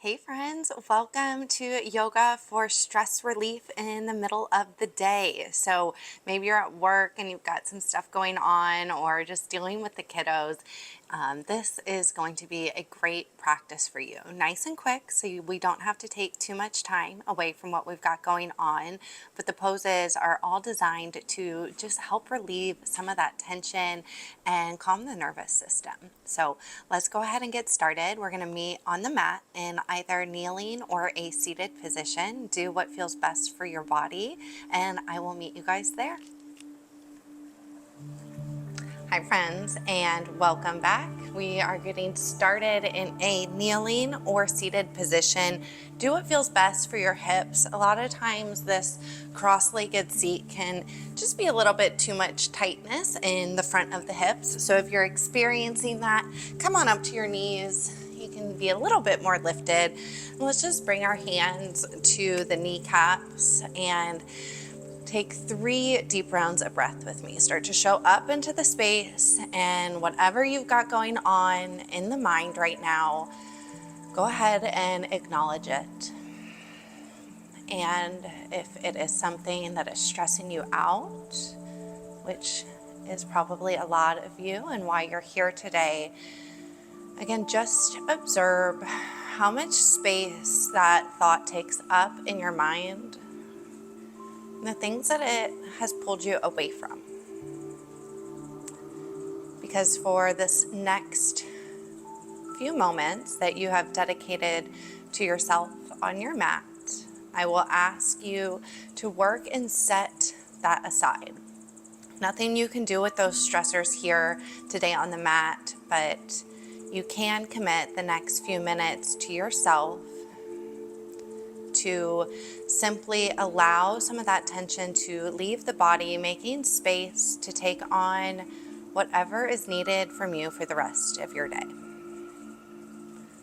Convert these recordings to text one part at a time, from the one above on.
Hey friends, welcome to yoga for stress relief in the middle of the day. So maybe you're at work and you've got some stuff going on or just dealing with the kiddos. This is going to be a great practice for you. Nice and quick, so we don't have to take too much time away from what we've got going on. But the poses are all designed to just help relieve some of that tension and calm the nervous system. So let's go ahead and get started. We're going to meet on the mat in either kneeling or a seated position. Do what feels best for your body, and I will meet you guys there. Hi friends, and welcome back. We are getting started in a kneeling or seated position. Do what feels best for your hips. A lot of times this cross-legged seat can just be a little bit too much tightness in the front of the hips. So if you're experiencing that, come on up to your knees. You can be a little bit more lifted. Let's just bring our hands to the kneecaps and take 3 deep rounds of breath with me. Start to show up into the space, and whatever you've got going on in the mind right now, go ahead and acknowledge it. And if it is something that is stressing you out, which is probably a lot of you and why you're here today, again, just observe how much space that thought takes up in your mind, the things that it has pulled you away from. Because for this next few moments that you have dedicated to yourself on your mat, I will ask you to work and set that aside. Nothing you can do with those stressors here today on the mat, but you can commit the next few minutes to yourself to simply allow some of that tension to leave the body, making space to take on whatever is needed from you for the rest of your day.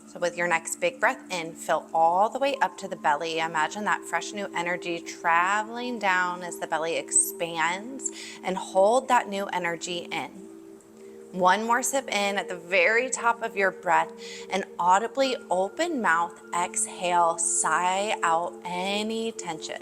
So with your next big breath in, fill all the way up to the belly. Imagine that fresh new energy traveling down as the belly expands, and hold that new energy in. One more sip in at the very top of your breath, and audibly open mouth, exhale, sigh out any tension.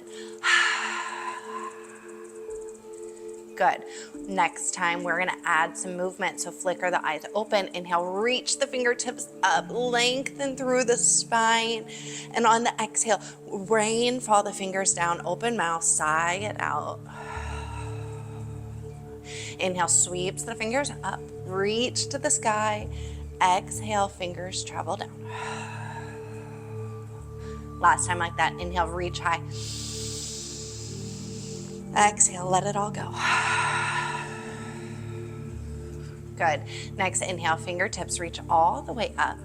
Good. Next time we're gonna add some movement, so flicker the eyes open. Inhale, reach the fingertips up, lengthen through the spine, and on the exhale, rainfall the fingers down, open mouth, sigh it out. Inhale, sweeps the fingers up, reach to the sky. Exhale, fingers travel down. Last time like that. Inhale, reach high. Exhale, let it all go. Good. Next, inhale, fingertips reach all the way up.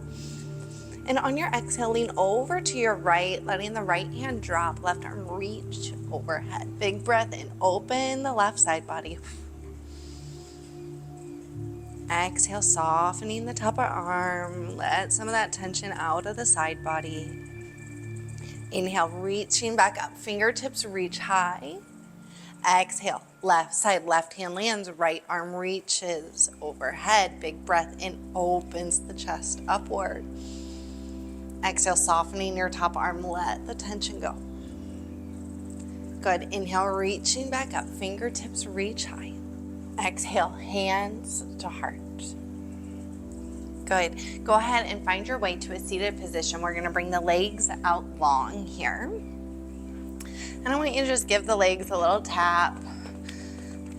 And on your exhale, lean over to your right, letting the right hand drop, left arm reach overhead. Big breath in, open the left side body. Exhale, softening the top of arm. Let some of that tension out of the side body. Inhale, reaching back up. Fingertips reach high. Exhale, left side, left hand lands. Right arm reaches overhead. Big breath in, opens the chest upward. Exhale, softening your top arm. Let the tension go. Good. Inhale, reaching back up. Fingertips reach high. Exhale, hands to heart. Good. Go ahead and find your way to a seated position. We're going to bring the legs out long here. And I want you to just give the legs a little tap,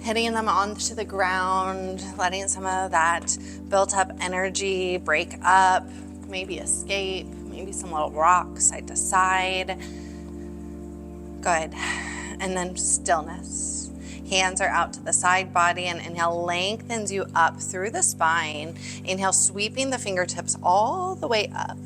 hitting them onto the ground, letting some of that built up energy break up, maybe escape, maybe some little rocks side to side. Good. And then stillness. Hands are out to the side body, and inhale lengthens you up through the spine. Inhale, sweeping the fingertips all the way up.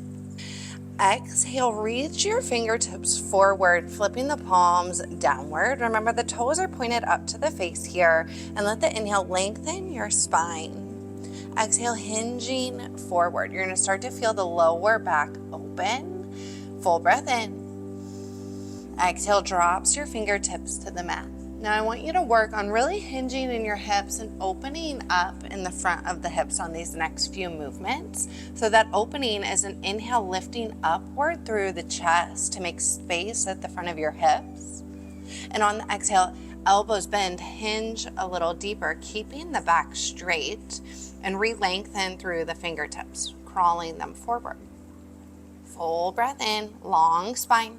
Exhale, reach your fingertips forward, flipping the palms downward. Remember, the toes are pointed up to the face here, and let the inhale lengthen your spine. Exhale, hinging forward. You're gonna start to feel the lower back open. Full breath in. Exhale, drops your fingertips to the mat. Now I want you to work on really hinging in your hips and opening up in the front of the hips on these next few movements. So that opening is an inhale lifting upward through the chest to make space at the front of your hips. And on the exhale, elbows bend, hinge a little deeper, keeping the back straight, and re-lengthen through the fingertips, crawling them forward. Full breath in, long spine.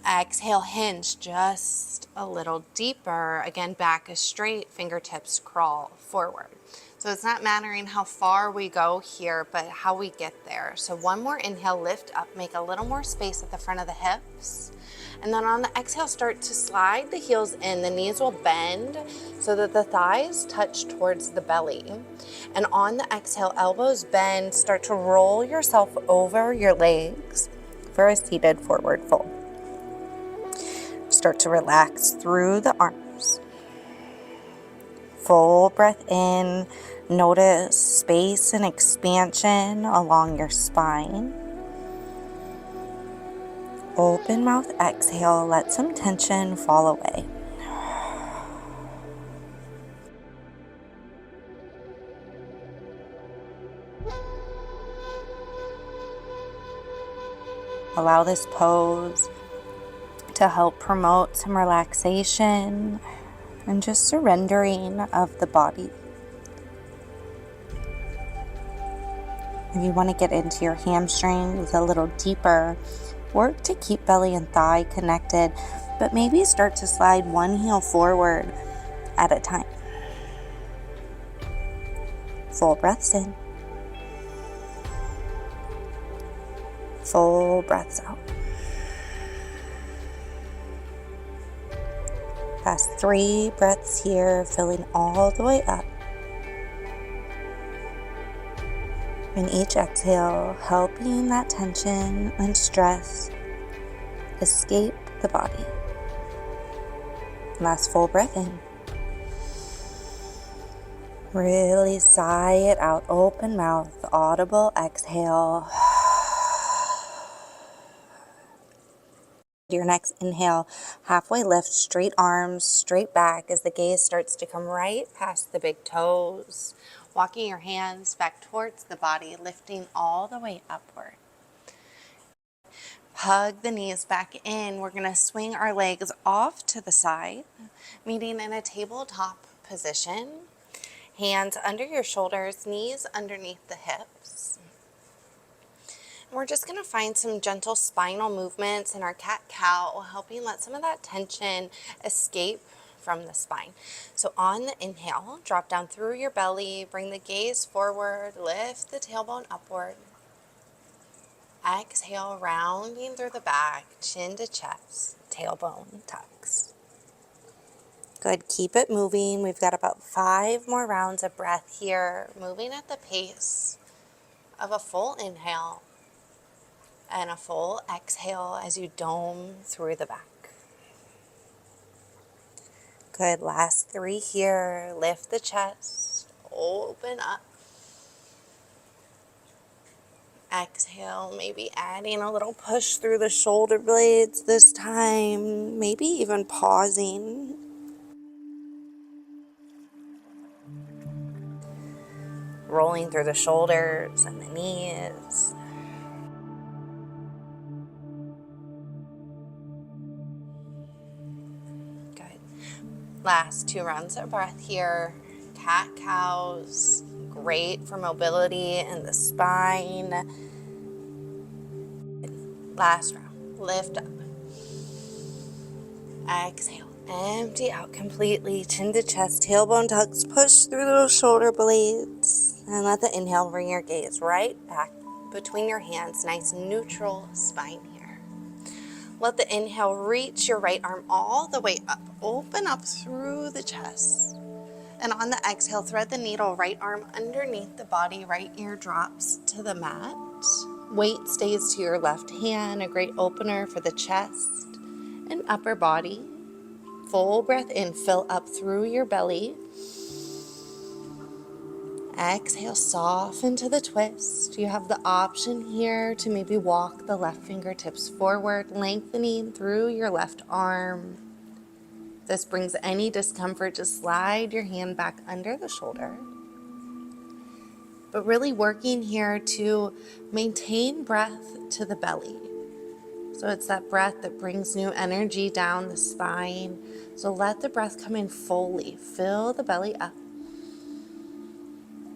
Exhale, hinge just a little deeper. Again, back is straight, fingertips crawl forward. So it's not mattering how far we go here, but how we get there. So one more inhale, lift up, make a little more space at the front of the hips. And then on the exhale, start to slide the heels in. The knees will bend so that the thighs touch towards the belly. And on the exhale, elbows bend, start to roll yourself over your legs for a seated forward fold. Start to relax through the arms. Full breath in. Notice space and expansion along your spine. Open mouth exhale. Let some tension fall away. Allow this pose to help promote some relaxation and just surrendering of the body. If you want to get into your hamstrings a little deeper, work to keep belly and thigh connected, but maybe start to slide one heel forward at a time. Full breaths in. Full breaths out. Last 3 breaths here, filling all the way up. And each exhale, helping that tension and stress escape the body. Last full breath in. Really sigh it out, open mouth, audible exhale. Your next inhale, halfway lift, straight arms, straight back as the gaze starts to come right past the big toes. Walking your hands back towards the body, lifting all the way upward. Hug the knees back in. We're going to swing our legs off to the side, meeting in a tabletop position. Hands under your shoulders, knees underneath the hips. We're just going to find some gentle spinal movements in our cat-cow, helping let some of that tension escape from the spine. So on the inhale, drop down through your belly, bring the gaze forward, lift the tailbone upward. Exhale, rounding through the back, chin to chest, tailbone tucks. Good, keep it moving. We've got about 5 more rounds of breath here, moving at the pace of a full inhale and a full exhale as you dome through the back. Good, last 3 here. Lift the chest, open up. Exhale, maybe adding a little push through the shoulder blades this time, maybe even pausing. Rolling through the shoulders and the knees. Last 2 rounds of breath here. Cat-cows, great for mobility in the spine. Last round, lift up. Exhale, empty out completely, chin to chest, tailbone tucks, push through those shoulder blades. And let the inhale bring your gaze right back between your hands, nice neutral spine here. Let the inhale reach your right arm all the way up. Open up through the chest. And on the exhale, thread the needle, right arm underneath the body, right ear drops to the mat. Weight stays to your left hand, a great opener for the chest and upper body. Full breath in, fill up through your belly. Exhale, soften to the twist. You have the option here to maybe walk the left fingertips forward, lengthening through your left arm. this brings any discomfort, just slide your hand back under the shoulder. But really working here to maintain breath to the belly. So it's that breath that brings new energy down the spine. So let the breath come in fully. Fill the belly up.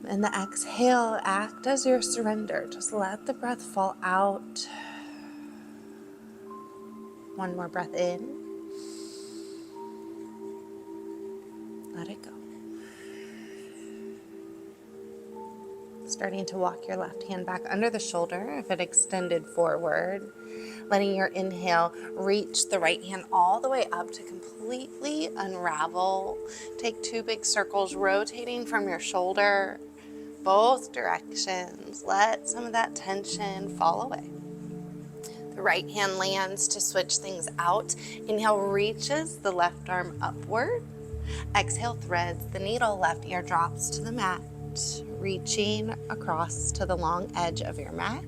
And the exhale, act as your surrender. Just let the breath fall out. One more breath in. Let it go. Starting to walk your left hand back under the shoulder if it extended forward. Letting your inhale reach the right hand all the way up to completely unravel. Take 2 big circles, rotating from your shoulder, both directions. Let some of that tension fall away. The right hand lands to switch things out. Inhale reaches the left arm upward. Exhale threads the needle, left ear drops to the mat, reaching across to the long edge of your mat.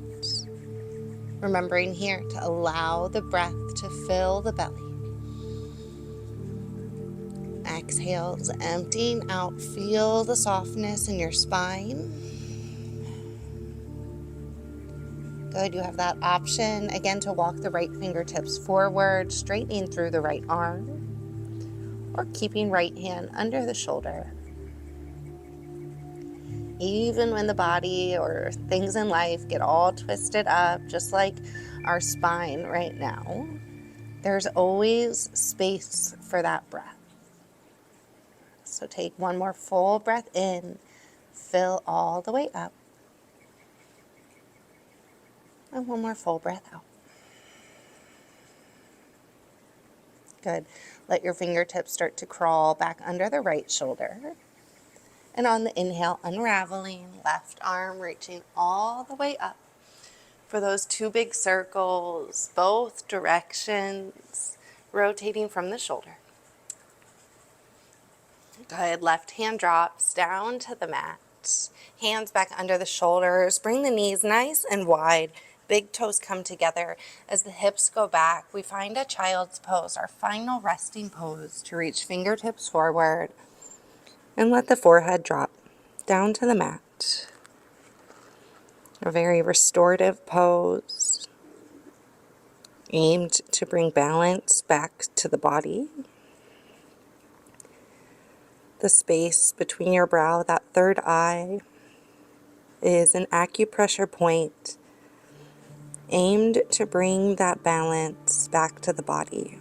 Remembering here to allow the breath to fill the belly. Exhales, emptying out. Feel the softness in your spine. Good, you have that option again to walk the right fingertips forward, straightening through the right arm, or keeping right hand under the shoulder. Even when the body or things in life get all twisted up, just like our spine right now, there's always space for that breath. So take one more full breath in, fill all the way up, and one more full breath out. Good. Let your fingertips start to crawl back under the right shoulder. And on the inhale, unraveling, left arm reaching all the way up for those 2 big circles, both directions, rotating from the shoulder. Good. Left hand drops down to the mat. Hands back under the shoulders. Bring the knees nice and wide. Big toes come together. As the hips go back, we find a child's pose, our final resting pose, to reach fingertips forward and let the forehead drop down to the mat. A very restorative pose, aimed to bring balance back to the body. The space between your brow, that third eye, is an acupressure point aimed to bring that balance back to the body.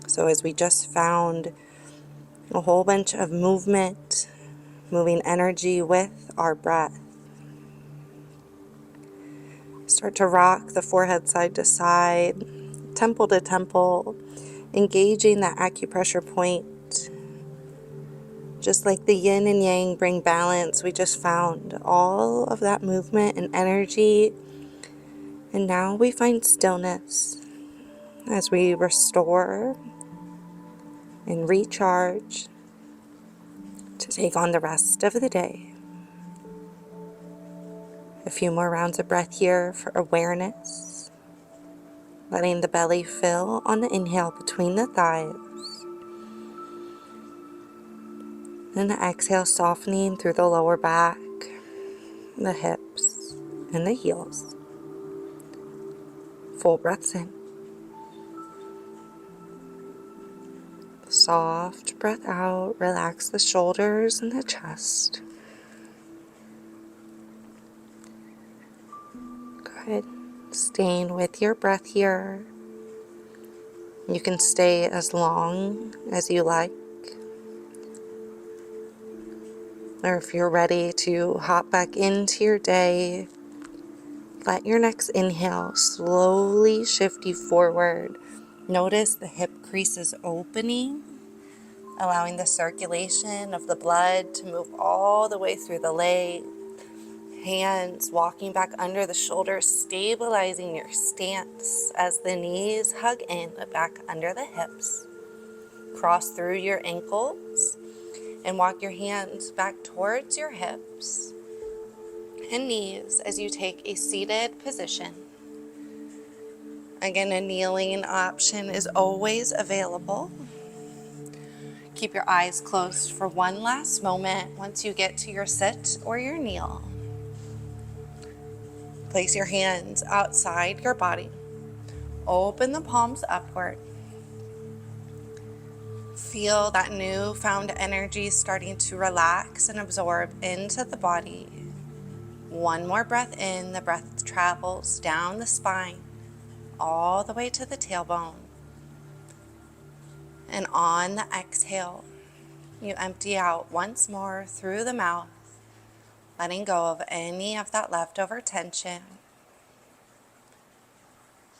So as we just found a whole bunch of movement, moving energy with our breath, start to rock the forehead side to side, temple to temple, engaging that acupressure point. Just like the yin and yang bring balance, we just found all of that movement and energy. And now we find stillness as we restore and recharge to take on the rest of the day. A few more rounds of breath here for awareness. Letting the belly fill on the inhale between the thighs. And the exhale softening through the lower back, the hips, and the heels. Full breaths in. Soft breath out. Relax the shoulders and the chest. Good. Staying with your breath here. You can stay as long as you like. Or if you're ready to hop back into your day, let your next inhale slowly shift you forward. Notice the hip creases opening, allowing the circulation of the blood to move all the way through the leg. Hands walking back under the shoulders, stabilizing your stance as the knees hug in back under the hips. Cross through your ankles and walk your hands back towards your hips and knees as you take a seated position. Again, a kneeling option is always available. Keep your eyes closed for one last moment once you get to your sit or your kneel. Place your hands outside your body. Open the palms upward. Feel that newfound energy starting to relax and absorb into the body. One more breath in, the breath travels down the spine, all the way to the tailbone. And on the exhale, you empty out once more through the mouth, letting go of any of that leftover tension.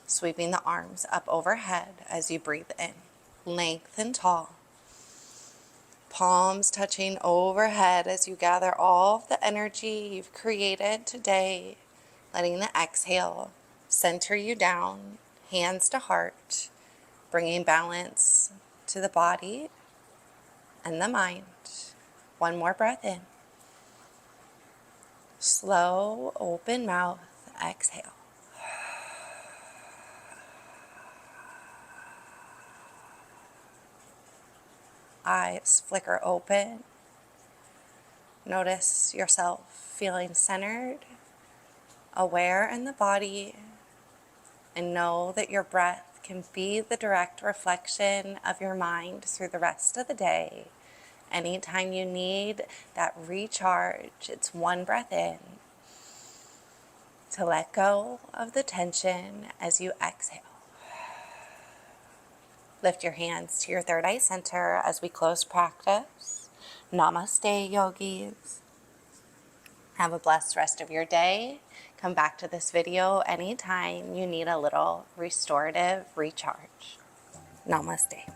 Sweeping the arms up overhead as you breathe in. Lengthen tall. Palms touching overhead as you gather all of the energy you've created today, letting the exhale center you down, hands to heart, bringing balance to the body and the mind. One more breath in. Slow, open mouth, exhale. Eyes flicker open. Notice yourself feeling centered, aware in the body, and know that your breath can be the direct reflection of your mind through the rest of the day. Anytime you need that recharge, it's one breath in to let go of the tension as you exhale. Lift your hands to your third eye center as we close practice. Namaste, yogis. Have a blessed rest of your day. Come back to this video anytime you need a little restorative recharge. Namaste.